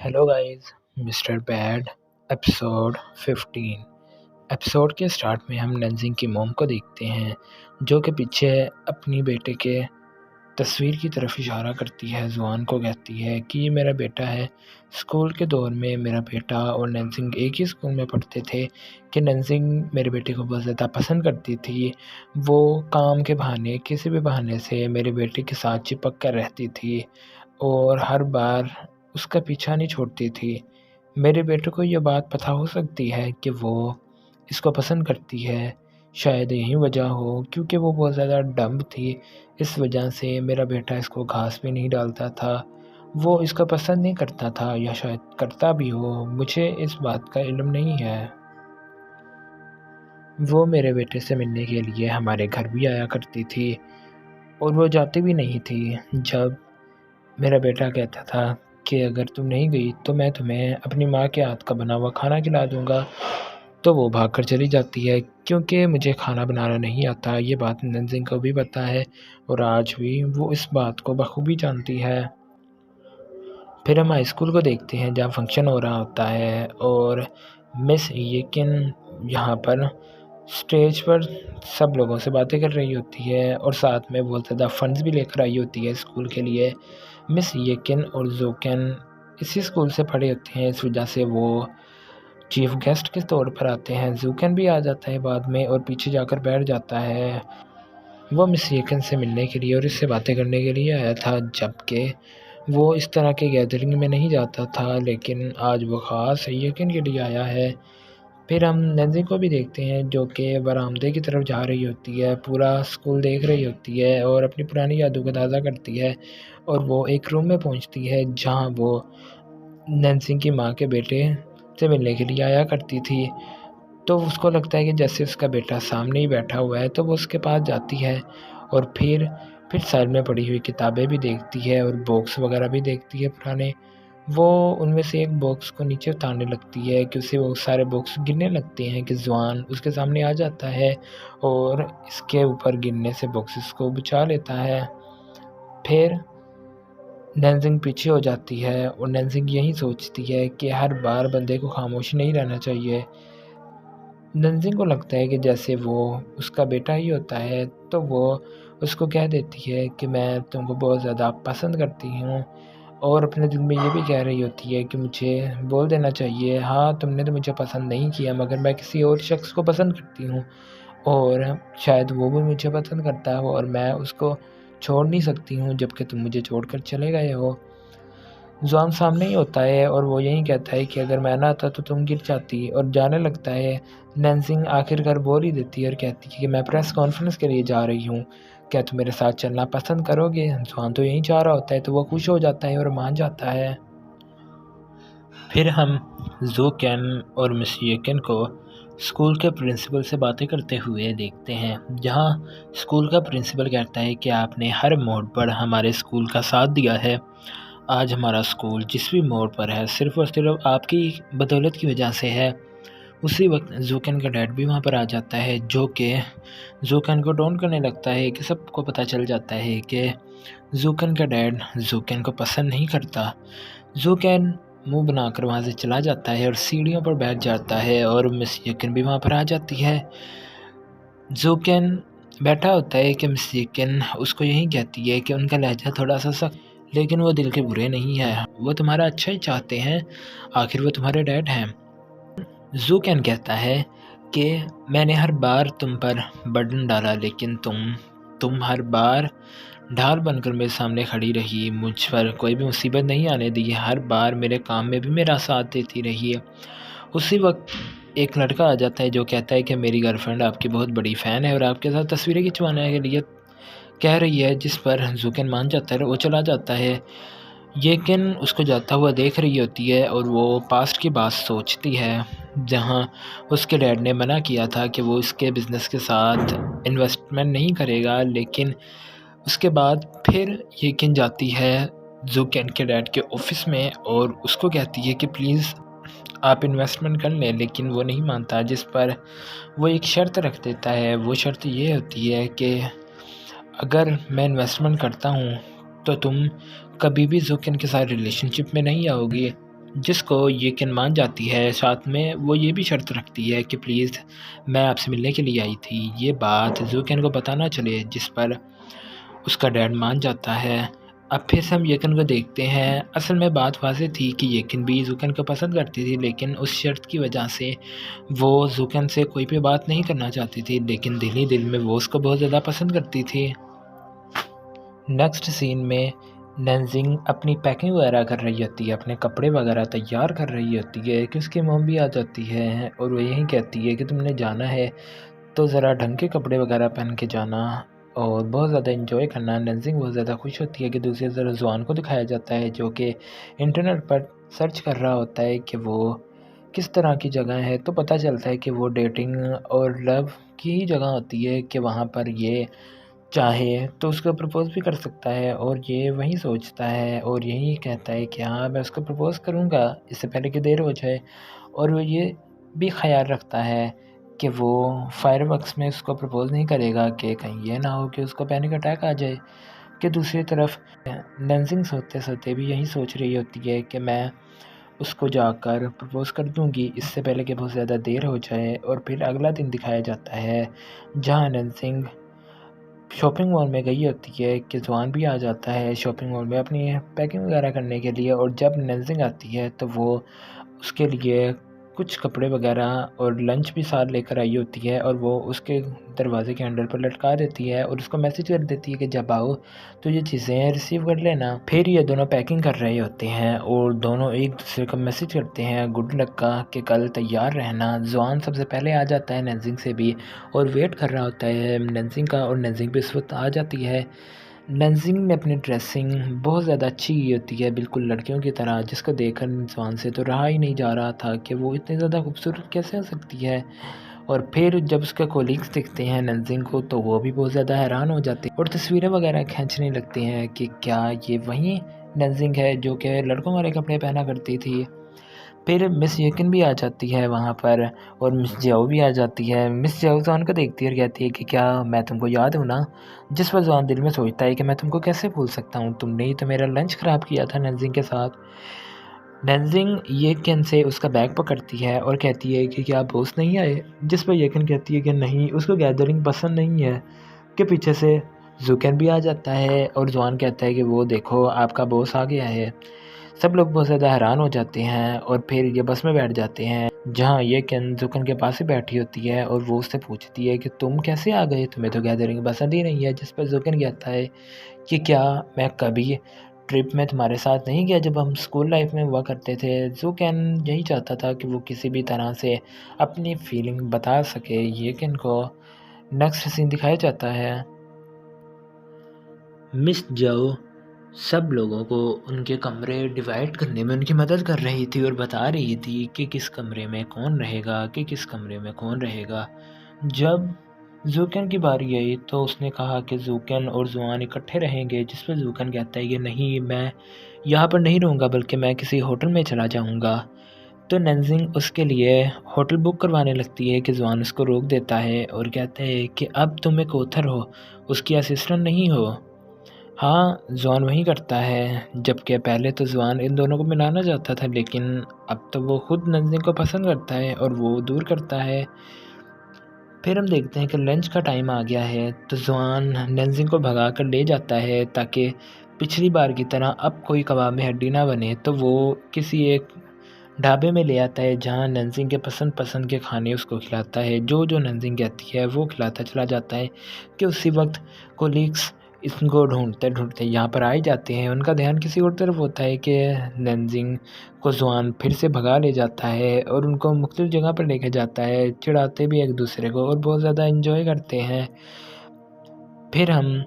Hello guys, mister bad episode 15। Episode के start में हम नंजिंग की मोम को देखते हैं जो कि पीछे अपनी बेटे के तस्वीर की तरफ इशारा करती है। जुआन को कहती है कि ये मेरा बेटा है। स्कूल के दौर में मेरा बेटा और नंजिंग एक ही स्कूल में पढ़ते थे कि नंजिंग मेरे बेटे को बहुत ज़्यादा पसंद करती थी। वो काम के बहाने किसी भी बहाने से मेरे बेटे के साथ चिपक कर रहती थी और हर बार उसका पीछा नहीं छोड़ती थी। मेरे बेटे को ये बात पता हो सकती है कि वो इसको पसंद करती है। शायद यही वजह हो क्योंकि वो बहुत ज़्यादा डम्ब थी। इस वजह से मेरा बेटा इसको घास भी नहीं डालता था। वो इसका पसंद नहीं करता था या शायद करता भी हो, मुझे इस बात का इल्म नहीं है। वो मेरे बेटे से मिलने के लिए हमारे घर भी आया करती थी और वो जाती भी नहीं थी। जब मेरा बेटा कहता था कि अगर तुम नहीं गई तो मैं तुम्हें अपनी माँ के हाथ का बना हुआ खाना खिला दूँगा, तो वो भागकर चली जाती है क्योंकि मुझे खाना बनाना नहीं आता। ये बात नंजिंग को भी पता है और आज भी वो इस बात को बखूबी जानती है। फिर हम हाई स्कूल को देखते हैं जहाँ फंक्शन हो रहा होता है और मिस येकिन यहाँ पर स्टेज पर सब लोगों से बातें कर रही होती है और साथ में बहुत ज़्यादा फंड्स भी लेकर आई होती है स्कूल के लिए। मिस येकिन और ज़ोकिन इसी स्कूल से पढ़े होते हैं, इस वजह से वो चीफ गेस्ट के तौर पर आते हैं। ज़ोकिन भी आ जाता है बाद में और पीछे जाकर बैठ जाता है। वो मिस येकिन से मिलने के लिए और इससे बातें करने के लिए आया था, जबकि वो इस तरह के गैदरिंग में नहीं जाता था, लेकिन आज वो ख़ास येकिन के लिए आया है। फिर हम नंजिंग को भी देखते हैं जो कि बरामदे की तरफ जा रही होती है, पूरा स्कूल देख रही होती है और अपनी पुरानी यादों को ताज़ा करती है और वो एक रूम में पहुंचती है जहां वो नंजिंग की माँ के बेटे से मिलने के लिए आया करती थी। तो उसको लगता है कि जैसे उसका बेटा सामने ही बैठा हुआ है, तो वो उसके पास जाती है और फिर साइड में पड़ी हुई किताबें भी देखती है और बॉक्स वगैरह भी देखती है पुराने। वो उनमें से एक बॉक्स को नीचे उतारने लगती है कि उसे वो सारे बॉक्स गिरने लगते हैं कि जुआन उसके सामने आ जाता है और इसके ऊपर गिरने से बॉक्सेस को बचा लेता है। फिर नंजिंग पीछे हो जाती है और नंजिंग यही सोचती है कि हर बार बंदे को खामोश नहीं रहना चाहिए। नंजिंग को लगता है कि जैसे वो उसका बेटा ही होता है, तो वो उसको कह देती है कि मैं तुमको बहुत ज़्यादा पसंद करती हूँ और अपने दिल में ये भी कह रही होती है कि मुझे बोल देना चाहिए, हाँ तुमने तो मुझे पसंद नहीं किया मगर मैं किसी और शख्स को पसंद करती हूँ और शायद वो भी मुझे पसंद करता है और मैं उसको छोड़ नहीं सकती हूँ जबकि तुम मुझे छोड़कर चले गए हो। जुआन सामने ही होता है और वो यही कहता है कि अगर मैं ना आता तो तुम गिर जाती और जाने लगता है। नैन्सिंग आखिरकार बोल ही देती है और कहती है कि मैं प्रेस कॉन्फ्रेंस के लिए जा रही हूँ, क्या तुम मेरे साथ चलना पसंद करोगे? जुआन तो यहीं जा रहा होता है तो वो खुश हो जाता है और मान जाता है। फिर हम ज़ोकैन और मिस येकिन को स्कूल के प्रिंसिपल से बातें करते हुए देखते हैं, जहाँ स्कूल का प्रिंसिपल कहता है कि आपने हर मोड़ पर हमारे स्कूल का साथ दिया है। आज हमारा स्कूल जिस भी मोड़ पर है सिर्फ़ और सिर्फ आपकी बदौलत की वजह से है। उसी वक्त ज़ोकैन का डैड भी वहाँ पर आ जाता है जो कि ज़ोकैन को टोंट करने लगता है कि सबको पता चल जाता है कि ज़ोकैन का डैड ज़ोकैन को पसंद नहीं करता। ज़ोकैन मुँह बनाकर वहाँ से चला जाता है और सीढ़ियों पर बैठ जाता है और मिस येकिन भी वहाँ पर आ जाती है। ज़ोकैन बैठा होता है कि मिस येकिन उसको यही कहती है कि उनका लहज़ा थोड़ा-सा सख्त, लेकिन वो दिल के बुरे नहीं हैं, वो तुम्हारा अच्छा ही चाहते हैं, आखिर वो तुम्हारे डैड हैं। ज़ोकैन कहता है कि मैंने हर बार तुम पर बर्डन डाला लेकिन तुम हर बार ढाल बनकर मेरे सामने खड़ी रही, मुझ पर कोई भी मुसीबत नहीं आने दी, हर बार मेरे काम में भी मेरा साथ देती रही है। उसी वक्त एक लड़का आ जाता है जो कहता है कि मेरी गर्लफ्रेंड आपकी बहुत बड़ी फ़ैन है और आपके साथ तस्वीरें खिंचवाने के लिए कह रही है, जिस पर ज़ोकैन मान जाता है और वो चला जाता है। येकिन उसको जाता हुआ देख रही होती है और वो पास्ट की बात सोचती है, जहाँ उसके डैड ने मना किया था कि वो इसके बिज़नेस के साथ इन्वेस्टमेंट नहीं करेगा, लेकिन उसके बाद फिर येकिन जाती है ज़ोकैन के डैड के ऑफ़िस में और उसको कहती है कि प्लीज़ आप इन्वेस्टमेंट कर लें, लेकिन वो नहीं मानता, जिस पर वो एक शर्त रख देता है। वो शर्त ये होती है कि अगर मैं इन्वेस्टमेंट करता हूँ तो तुम कभी भी ज़ोकैन के साथ रिलेशनशिप में नहीं आओगी। जिसको येकिन मान जाती है। साथ में वो ये भी शर्त रखती है कि प्लीज़ मैं आपसे मिलने के लिए आई थी, ये बात ज़ूकेन को पता ना चले, जिस पर उसका डैड मान जाता है। अब फिर से हम येकिन को देखते हैं। असल में बात वाज़ेह थी कि येकिन भी ज़ूकेन को पसंद करती थी, लेकिन उस शर्त की वजह से वो ज़ूकेन से कोई भी बात नहीं करना चाहती थी, लेकिन दिल ही दिल में वो उसको बहुत ज़्यादा पसंद करती थी। नेक्स्ट सीन में नंजिंग अपनी पैकिंग वगैरह कर रही होती है, अपने कपड़े वगैरह तैयार कर रही होती है कि उसकी मॉम भी आ जाती है और वो यही कहती है कि तुमने जाना है तो ज़रा ढंग के कपड़े वगैरह पहन के जाना और बहुत ज़्यादा एंजॉय करना। नंजिंग बहुत ज़्यादा खुश होती है कि दूसरी तरफ ज़ुआन को दिखाया जाता है, जो कि इंटरनेट पर सर्च कर रहा होता है कि वो किस तरह की जगह है। तो पता चलता है कि वो डेटिंग और लव की ही जगह होती है, कि वहाँ पर ये चाहे तो उसको प्रपोज़ भी कर सकता है। और ये वही सोचता है और यही कहता है कि हाँ, मैं उसको प्रपोज़ करूँगा इससे पहले कि देर हो जाए। और वो ये भी ख़्याल रखता है कि वो फायरवर्क्स में उसको प्रपोज़ नहीं करेगा कि कहीं ये ना हो कि उसको पैनिक अटैक आ जाए। कि दूसरी तरफ नंजिंग सोते-सोते भी यही सोच रही होती है कि मैं उसको जाकर प्रपोज़ कर दूँगी इससे पहले कि बहुत ज़्यादा देर हो जाए। और फिर अगला दिन दिखाया जाता है, जहाँ नंजिंग शॉपिंग मॉल में गई होती है कि ज़ुआन भी आ जाता है शॉपिंग मॉल में अपनी पैकिंग वगैरह करने के लिए। और जब नंजिंग आती है तो वो उसके लिए कुछ कपड़े वगैरह और लंच भी साथ लेकर आई होती है, और वो उसके दरवाज़े के हैंडल पर लटका देती है और उसको मैसेज कर देती है कि जब आओ तो ये चीज़ें रिसीव कर लेना। फिर ये दोनों पैकिंग कर रहे होते हैं और दोनों एक दूसरे को मैसेज करते हैं गुड लक का, कि कल तैयार रहना। ज़ुआन सबसे पहले आ जाता है नंजिंग से भी और वेट कर रहा होता है नंजिंग का, और नंजिंग भी उस वक्त आ जाती है। नंजिंग ने अपनी ड्रेसिंग बहुत ज़्यादा अच्छी की होती है, बिल्कुल लड़कियों की तरह, जिसको देखकर ज़ुआन से तो रहा ही नहीं जा रहा था कि वो इतनी ज़्यादा खूबसूरत कैसे हो सकती है। और फिर जब उसके कोलीग्स दिखते हैं नंजिंग को तो वो भी बहुत ज़्यादा हैरान हो जाते हैं और तस्वीरें वगैरह खींचने लगते हैं कि क्या ये वही नंजिंग है जो कि लड़कों वाले कपड़े पहना करती थी। फिर मिस येकिन भी आ जाती है वहाँ पर और मिस जाओ भी आ जाती है। मिस जाओ ज़ुआन को देखती है और कहती है कि क्या मैं तुमको याद हूँ ना? जिस पर ज़ुआन दिल में सोचता है कि मैं तुमको कैसे भूल सकता हूँ, तुमने ही तो मेरा लंच ख़राब किया था नंजिंग के साथ। नंजिंग येकिन से उसका बैग पकड़ती है और कहती है कि क्या आप दोस्त नहीं आए? जिस पर येकिन कहती है कि नहीं, उसको गैदरिंग पसंद नहीं है। के पीछे से ज़ुकैन भी आ जाता है और ज़ुआन कहता है कि वो देखो आपका बॉस आ गया है। सब लोग बहुत ज़्यादा हैरान हो जाते हैं और फिर ये बस में बैठ जाते हैं, जहाँ ये केन ज़ुकैन के पास ही बैठी होती है और वो उससे पूछती है कि तुम कैसे आ गए? तुम्हें तो गैदरिंग पसंद ही नहीं है। जिस पर ज़ुकैन कहता है कि क्या मैं कभी ट्रिप में तुम्हारे साथ नहीं गया जब हम स्कूल लाइफ में हुआ करते थे? ज़ुकैन यही चाहता था कि वो किसी भी तरह से अपनी फीलिंग बता सके। येकिन को नेक्स्ट सीन दिखाया जाता है, मिस जाओ सब लोगों को उनके कमरे डिवाइड करने में उनकी मदद कर रही थी और बता रही थी कि किस कमरे में कौन रहेगा, कि किस कमरे में कौन रहेगा। जब ज़ूकन की बारी आई तो उसने कहा कि ज़ूकन और ज़ुआन इकट्ठे रहेंगे, जिस पर ज़ूकन कहता है कि नहीं, मैं यहाँ पर नहीं रहूँगा बल्कि मैं किसी होटल में चला जाऊँगा। तो नंजिंग उसके लिए होटल बुक करवाने लगती है कि ज़ुआन उसको रोक देता है और कहता है कि अब तुम एक ऑथर हो, उसकी असिस्टेंट नहीं हो। हाँ, ज़ुआन वही करता है, जबकि पहले तो ज़ुआन इन दोनों को मिलाना चाहता था, लेकिन अब तो वो खुद नंजिंग को पसंद करता है और वो दूर करता है। फिर हम देखते हैं कि लंच का टाइम आ गया है, तो ज़ुआन नंजिंग को भगा कर ले जाता है ताकि पिछली बार की तरह अब कोई कबाब में हड्डी ना बने। तो वो किसी एक ढाबे में ले आता है, जहाँ नंजिंग के पसंद-पसंद के खाने उसको खिलाता है। जो-जो नंजिंग कहती है, वो खिलाता चला जाता है कि उसी वक़्त कोलीग्स इसको ढूँढते-ढूँढते यहाँ पर आ ही जाते हैं। उनका ध्यान किसी और तरफ होता है कि नंजिंग को ज़ुआन फिर से भगा ले जाता है और उनको मुख्तलिफ़ जगह पर लेके जाता है, चिढ़ाते भी एक-दूसरे को और बहुत ज़्यादा एन्जॉय करते हैं। फिर हम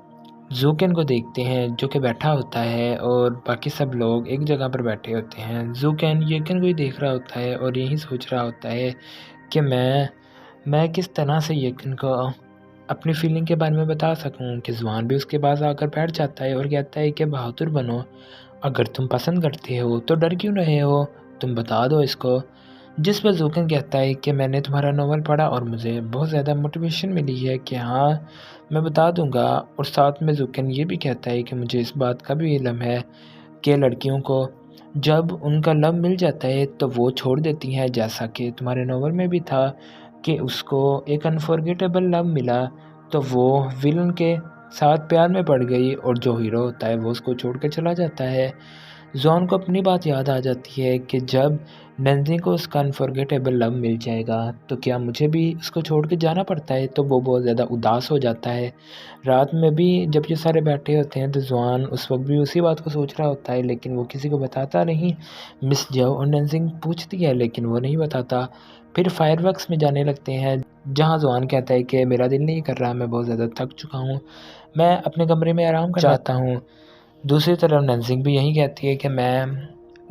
ज़ूकेन को देखते हैं जो कि बैठा होता है और बाकी सब लोग एक जगह पर बैठे होते हैं। ज़ूकेन येकेन को ही देख रहा होता है और यही सोच रहा होता है कि मैं किस तरह से येकेन को अपनी फ़ीलिंग के बारे में बता सकूँ। कि ज़ुआन भी उसके पास आकर बैठ जाता है और कहता है कि बहादुर बनो, अगर तुम पसंद करते हो तो डर क्यों रहे हो? तुम बता दो इसको। जिस पर ज़ोकिन कहता है कि मैंने तुम्हारा नॉवल पढ़ा और मुझे बहुत ज़्यादा मोटिवेशन मिली है कि हाँ, मैं बता दूँगा। और साथ में ज़ोकिन ये भी कहता है कि मुझे इस बात का भी इल्म है कि लड़कियों को जब उनका लव मिल जाता है तो वो छोड़ देती हैं, जैसा कि तुम्हारे नॉवल में भी था कि उसको एक अनफॉरगेटेबल लव मिला, तो वो विलन के साथ प्यार में पड़ गई और जो हीरो होता है वो उसको छोड़ के चला जाता है। जॉन को अपनी बात याद आ जाती है कि जब नंदी को उसका अनफॉरगेटेबल लव मिल जाएगा तो क्या मुझे भी उसको छोड़ के जाना पड़ता है, तो वो बहुत ज़्यादा उदास हो जाता है। रात में भी जब ये सारे बैठे होते हैं तो जॉन उस वक्त भी उसी बात को सोच रहा होता है, लेकिन वो किसी को बताता नहीं। मिस जो और नंजिंग पूछती है लेकिन वो नहीं बताता। फिर फायरवर्क्स में जाने लगते हैं, जहाँ जॉन कहता है कि मेरा दिल नहीं कर रहा, मैं बहुत ज़्यादा थक चुका हूँ, मैं अपने कमरे में आराम करना चाहता हूँ। दूसरी तरफ नंजिंग भी यही कहती है कि मैं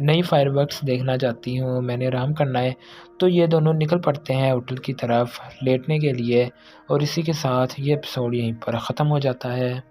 नई फायरवर्क्स देखना चाहती हूँ, मैंने आराम करना है। तो ये दोनों निकल पड़ते हैं होटल की तरफ लेटने के लिए, और इसी के साथ ये एपिसोड यहीं पर ख़त्म हो जाता है।